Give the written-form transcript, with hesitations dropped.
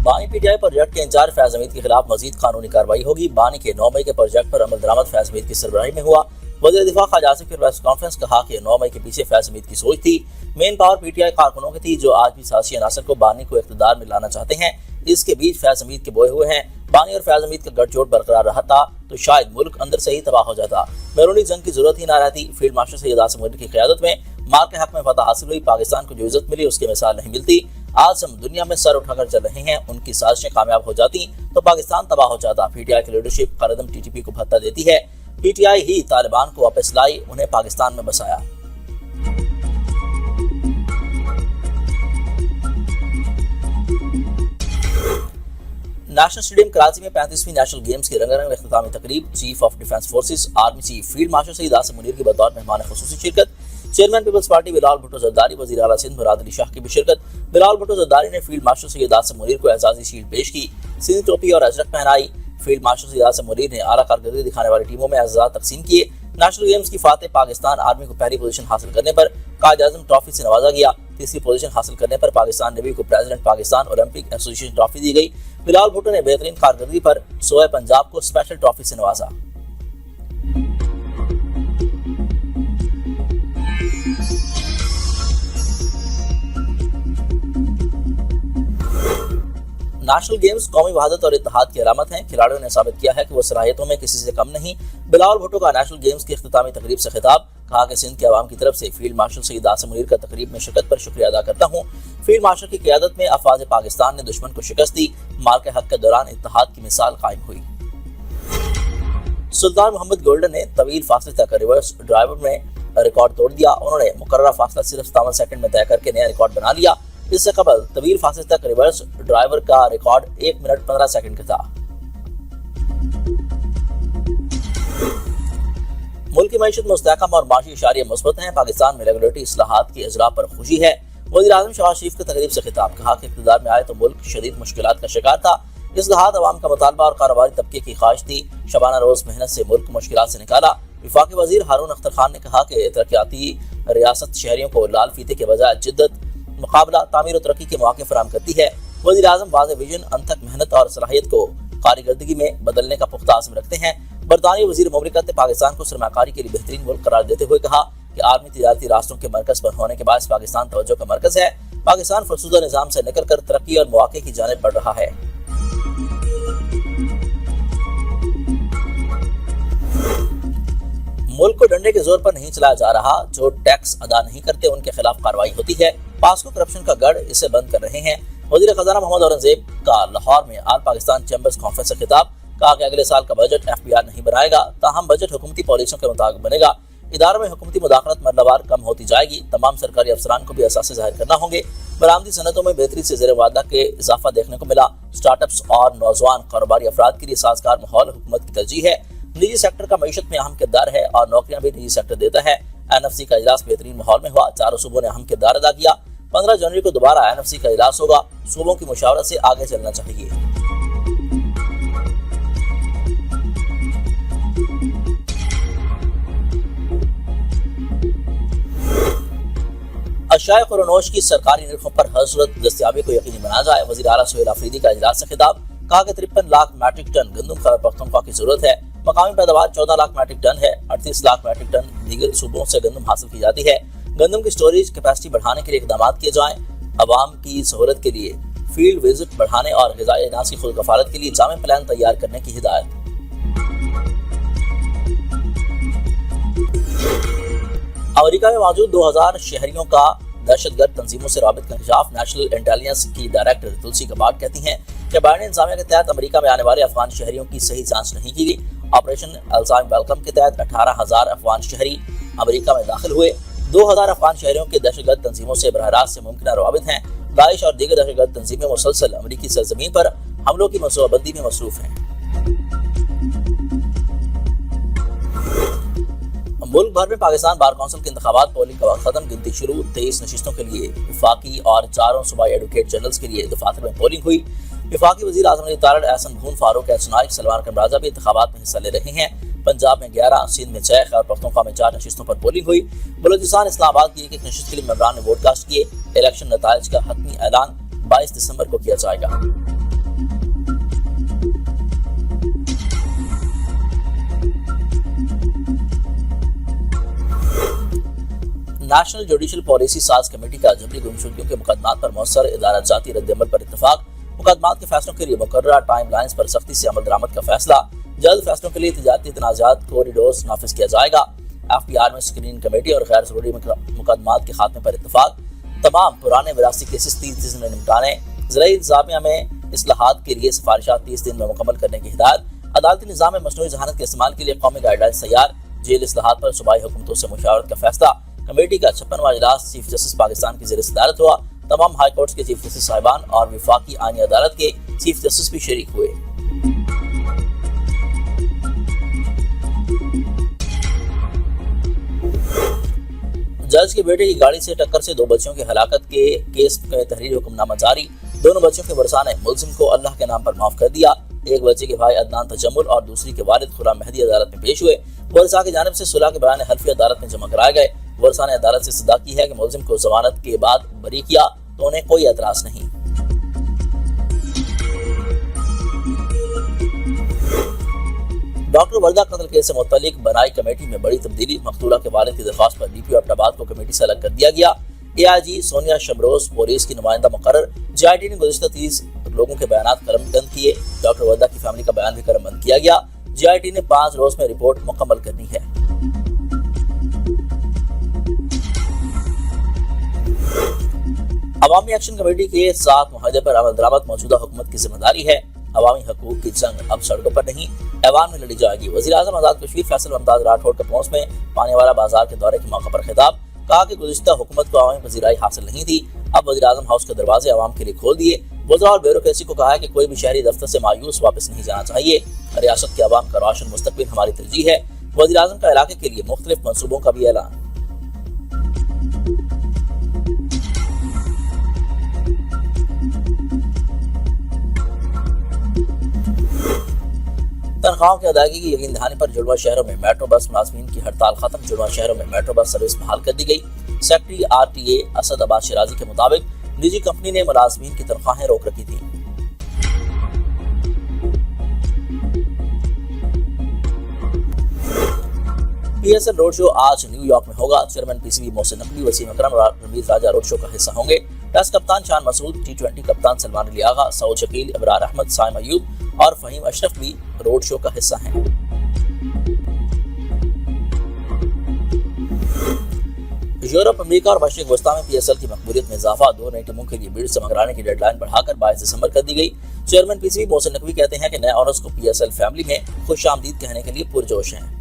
بانی P T I project کے incharge فیض حمید کے خلاف مزید قانونی کارروائی ہوگی۔ بانی کے 9 مئی کے پروجیکٹ پر عمل درآمد فیض حمید کی سربراہی میں ہوا۔ وزیر دفاع خواجہ آصف کی پریس کانفرنس کہا کہ 9 مئی کے پیچھے فیض حمید کی سوچ تھی۔ Man power P T I کارکنوں کی تھی جو آج بھی سیاسی عناصر کو بانی کو اقتدار میں لانا چاہتے ہیں۔ اس کے بیچ فیض حمید کے بوئے ہوئے ہیں۔ بانی اور فیض حمید کا گٹھ جوڑ برقرار رہتا تو شاید ملک اندر سے ہی تباہ ہو جاتا، بیرونی جنگ کی ضرورت ہی نہ رہتی۔ فیلڈ مارشل سید عاصم منیر کی قیادت میں مار کے حق میں فتح حاصل ہوئی۔ پاکستان کو جو عزت ملی اس کی مثال نہیں ملتی۔ آج ہم دنیا میں سر اٹھا کر چل رہے ہیں، ان کی سازشیں کامیاب ہو جاتی تو پاکستان تباہ ہو جاتا۔ پی ٹی آئی کی لیڈرشپ قراردم ٹی ٹی پی کو بھتہ دیتی ہے۔ پی ٹی آئی ہی طالبان کو واپس لائی، انہیں پاکستان میں بسایا۔ نیشنل اسٹیڈیم کراچی میں 35ویں نیشنل گیمز کی رنگا رنگ اختتامی تقریب۔ Chief of defence forces army chief field marshal Syed Asim Munir کی بطور مہمان خصوصی شرکت۔ Chairman peoples party Bilal Bhutto Zardari, وزیر اعلیٰ سندھ مراد علی شاہ کی بھی شرکت۔ بلال بھٹو زرداری نے فیلڈ مارشل سید عاصم منیر کو اعزازی شیلڈ پیش کی، سندھ ٹوپی اور اجرک پہنائی۔ فیلڈ مارشل سید عاصم منیر نے اعلیٰ کارکردگی دکھانے والی ٹیموں میں اعزازات تقسیم کیے۔ نیشنل گیمز کی فاتح پاکستان آرمی کو پہلی پوزیشن حاصل کرنے پر قائد اعظم ٹرافی سے نوازا گیا۔ تیسری پوزیشن حاصل کرنے پر پاکستان نیوی کو پریزیڈنٹ پاکستان اولمپک ایسوسی ایشن ٹرافی دی گئی۔ بلال بھٹو نے بہترین کارکردگی پر صوبہ پنجاب کو اسپیشل ٹرافی سے نوازا۔ نیشنل گیمز قومی وحدت اور اتحاد کی علامت ہیں۔ کھلاڑیوں نے ثابت کیا ہے کہ وہ صلاحیتوں میں کسی سے کم نہیں۔ بلال بھٹو کا نیشنل گیمز کی اختتامی تقریب سے خطاب، کہا کہ سندھ کے عوام کی طرف سے فیلڈ مارشل سید عاصم منیر کا تقریب میں شرکت پر شکریہ ادا کرتا ہوں۔ فیلڈ مارشل کی قیادت میں افواج پاکستان نے دشمن کو شکست دی۔ مار کے حق کے دوران اتحاد کی مثال قائم ہوئی۔ سلطان محمد گولڈن نے طویل فاصلے تک ریورس ڈرائیور میں ریکارڈ توڑ دیا۔ انہوں نے مقررہ فاصلہ صرف 57 سیکنڈ میں طے کر کے نیا ریکارڈ بنا لیا۔ اس سے قبل طویل فاصلے تک ریورس ڈرائیور کا ریکارڈ 1 منٹ 15 سیکنڈ کا تھا۔ ملک کی معیشت مستحکم اور معاشی اشاریہ مثبت ہیں۔ پاکستان میں ریگولیٹری اصلاحات کی اجرا پر خوشی ہے۔ وزیر اعظم شہباز شریف کی تقریب سے خطاب، کہا کہ اقتدار میں آئے تو ملک شدید مشکلات کا شکار تھا۔ اصلاحات عوام کا مطالبہ اور کاروباری طبقے کی خواہش تھی۔ شبانہ روز محنت سے ملک مشکلات سے نکالا۔ وفاقی وزیر ہارون اختر خان نے کہا کہ ترقیاتی ریاست شہریوں کو لال فیتے کے بجائے جدت، مقابلہ، تعمیر و ترقی کے مواقع فراہم کرتی ہے۔ وزیر اعظم واضح ویژن، انتھک محنت اور صلاحیت کو کارکردگی میں بدلنے کا پختہ عزم رکھتے ہیں۔ برطانوی وزیر مملکت نے پاکستان کو سرمایہ کاری کے لیے بہترین ملک قرار دیتے ہوئے کہا کہ عالمی تجارتی راستوں کے مرکز پر ہونے کے باعث پاکستان توجہ کا مرکز ہے۔ پاکستان فرسودہ نظام سے نکل کر ترقی اور مواقع کی جانب بڑھ رہا ہے۔ ملک کو ڈنڈے کے زور پر نہیں چلایا جا رہا، جو ٹیکس ادا نہیں کرتے ان کے خلاف کارروائی ہوتی ہے۔ پاسکو کرپشن کا گڑھ، اسے بند کر رہے ہیں۔ وزیر خزانہ محمد اورنگزیب کا لاہور میں آل پاکستان چیمبرز کانفرنس سے خطاب، کہا کہ اگلے سال کا بجٹ ایف بی آر نہیں بنائے گا، تاہم بجٹ حکومتی پالیسیوں کے مطابق بنے گا۔ اداروں میں حکومتی مداخلت مرلہ وار کم ہوتی جائے گی۔ تمام سرکاری افسران کو بھی اثاثے ظاہر کرنا ہوں گے۔ برآمدی صنعتوں میں بہتری سے زیر وعدہ کے اضافہ دیکھنے کو ملا۔ سٹارٹ اپس اور نوجوان کاروباری افراد کے لیے سازگار ماحول حکومت کی ترجیح ہے۔ نجی سیکٹر کا معیشت میں اہم کردار ہے اور نوکریاں بھی نجی سیکٹر دیتا ہے۔ این ایف سی کا اجلاس بہترین ماحول میں ہوا، چاروں صوبوں نے اہم کردار ادا کیا۔ 15 جنوری کو دوبارہ این ایف سی کا اجلاس ہوگا۔ صوبوں کی مشاورت سے آگے چلنا چاہیے۔ اشیاء خورنوش کی سرکاری نرخوں پر ہر صورت دستیابی کو یقینی بنایا جائے۔ وزیر اعلیٰ سہیل آفریدی کا اجلاس سے خطاب، کہا کہ 53 لاکھ میٹرک ٹن گندم خیبر پختونخوا کی ضرورت ہے۔ مقامی پیداوار 14 لاکھ میٹرک ٹن ہے۔ 38 لاکھ میٹرک ٹن دیگر صوبوں سے گندم حاصل کی جاتی ہے۔ گندم کی سٹوریج کیپیسٹی بڑھانے کے لیے اقدامات کیے جائیں۔ عوام کی سہولت کے لیے فیلڈ وزٹ بڑھانے اور غذائی اجناس کی خود کفالت کے لیے جامع پلان تیار کرنے کی ہدایت۔ امریکہ میں موجود 2000 شہریوں کا دہشت گرد تنظیموں سے رابط کا انکشاف۔ نیشنل انٹیلیجنس کی ڈائریکٹر تلسی کباڈ کہتی ہیں کہ بائیڈن انتظامیہ کے تحت امریکہ میں آنے والے افغان شہریوں کی صحیح جانچ نہیں کی گئی۔ آپریشن الزام ویلکم کے تحت 18,000 افغان شہری امریکہ میں داخل ہوئے۔ 2000 افغان شہریوں کے دہشت گرد تنظیموں سے براہ راست سے ممکنہ روابط ہیں۔ داعش اور دیگر دہشت گرد تنظیمیں مسلسل امریکی سرزمین پر حملوں کی منصوبہ بندی میں مصروف ہیں۔ ملک بھر میں پاکستان بار کونسل کے انتخابات، پولنگ کا وقت ختم، گنتی شروع۔ 23 نشستوں کے لیے وفاقی اور 4 صوبائی ایڈوکیٹ جنرلز کے لیے دفاتر میں پولنگ ہوئی۔ وفاقی وزیر اعظم علی طارڑ، احسن بھون، فاروق احسن نائک، سلمان قمراضہ بھی انتخابات میں حصہ لے رہے ہیں۔ پنجاب میں 11، سندھ میں 6 اور پختونخوا میں 4 نشستوں پر پولنگ ہوئی۔ بلوچستان اسلام آباد کی ایک نشست کے لیے ممبران نے ووٹ کاسٹ کیے۔ الیکشن نتائج کا حتمی اعلان 22 دسمبر کو کیا جائے گا۔ نیشنل جوڈیشل پالیسی ساز کمیٹی کا جبری گمشدگیوں کے مقدمات پر مؤثر ادارہ جاتی رد عمل پر اتفاق، مقدمات کے فیصلوں کے لیے مقررہ ٹائم لائنز پر سختی سے عمل درآمد کا فیصلہ، جلد فیصلوں کے لیے تجارتی تنازعات کوریڈورز نافذ کیا جائے گا، FBR میں اسکریننگ کمیٹی اور غیر ضروری مقدمات کے خاتمے پر اتفاق، تمام پرانے وراثتی کیسز 30 دن میں نمٹانے، زرعی انتظامیہ میں اصلاحات کے لیے سفارشات 30 دن میں مکمل کرنے کی ہدایت، عدالتی نظام میں مصنوعی ذہانت کے استعمال کے لیے قومی گائیڈ لائنز تیار، جیل اصلاحات پر صوبائی حکومتوں سے مشاورت کا فیصلہ۔ کمیٹی کا 56واں اجلاس چیف جسٹس پاکستان کی زیر صدارت ہوا، تمام ہائی کورٹس کے چیف جسٹس صاحبان اور وفاقی آئینی عدالت کے چیف جسٹس بھی شریک ہوئے۔ جج کے بیٹے کی گاڑی سے ٹکر سے 2 بچیوں کی ہلاکت کے کیس میں تحریری حکم نامہ جاری، دونوں بچیوں کے ورثاء نے ملزم کو اللہ کے نام پر معاف کر دیا۔ ایک بچے کے بھائی عدنان تجمل اور دوسری کے والد غلام مہدی عدالت میں پیش ہوئے، ورثاء کی جانب سے صلح کے بیان حلفی عدالت میں جمع کرائے گئے۔ ورثاء نے عدالت سے استدعا کی ہے کہ ملزم کو ضمانت کے بعد بری کیا تو انہیں کوئی اعتراض نہیں۔ ڈاکٹر وردہ قتل کیس سے متعلق بنائی کمیٹی میں بڑی تبدیلی، مقتولہ کے والد کی درخواست پر DPO ایبٹ آباد کو کمیٹی سے الگ کر دیا گیا۔ AIG سونیا شمروز پولیس کی نمائندہ مقرر، GIT نے گزشتہ 30 لوگوں کے بیانات قلم بند کیے، ڈاکٹر وردہ کی فیملی کا بیان بھی قلم بند کیا گیا، GIT نے 5 روز میں رپورٹ مکمل کرنی ہے۔ عوامی ایکشن کمیٹی کے 7 معاہدے پر عمل درآمد موجودہ حکومت کی ذمہ داری ہے، عوامی حقوق کی جنگ اب سڑکوں پر نہیں ایوان میں لڑی جائے گی۔ وزیر اعظم آزاد کشمیر فیصل ممتاز راٹھوڑ کا پونس میں پانے والا بازار کے دورے کے موقع پر خطاب، کہا کہ گزشتہ حکومت کو عوامی پذیرائی حاصل نہیں تھی، اب وزیر اعظم ہاؤس کے دروازے عوام کے لیے کھول دیے۔ وزراء اور بیوروکریسی کو کہا ہے کہ کوئی بھی شہری دفتر سے مایوس واپس نہیں جانا چاہیے، ریاست کے عوام کا روشن مستقبل ہماری ترجیح ہے۔ وزیر اعظم کا علاقے کے لیے مختلف منصوبوں کا بھی اعلان۔ تنخواہوں کی ادائیگی کی یقین دہانی پر جڑواں شہروں میں میٹرو بس ملازمین کی ہڑتال ختم، جڑواں شہروں میں میٹرو بس سروس بحال کر دی گئی۔ سیکرٹری RTA اسد عباس شیرازی کے مطابق نجی کمپنی نے ملازمین کی تنخواہیں روک رکھی تھیں۔ PSL روڈ شو آج نیو یارک میں ہوگا، چیئرمین PCB محسن نقوی، وسیم اکرم اور رمیز راجہ روڈ شو کا حصہ ہوں گے۔ ٹیسٹ کپتان شان مسعود، T20 کپتان سلمان علی آغا، سعود شکیل، ابرار احمد، سائم ایوب اور فہیم اشرف بھی روڈ شو کا حصہ ہیں۔ یورپ، امریکہ اور مشرق وسطیٰ میں PSL کی مقبولیت میں اضافہ، 2 نئی ٹیموں کے لیے بڈ جمع کرانے کی ڈیڈ لائن بڑھا کر 22 دسمبر کر دی گئی۔ چیئرمین PCB محسن نقوی کہتے ہیں کہ نئے اونرز کو PSL فیملی میں خوش آمدید کہنے کے لیے پرجوش ہیں۔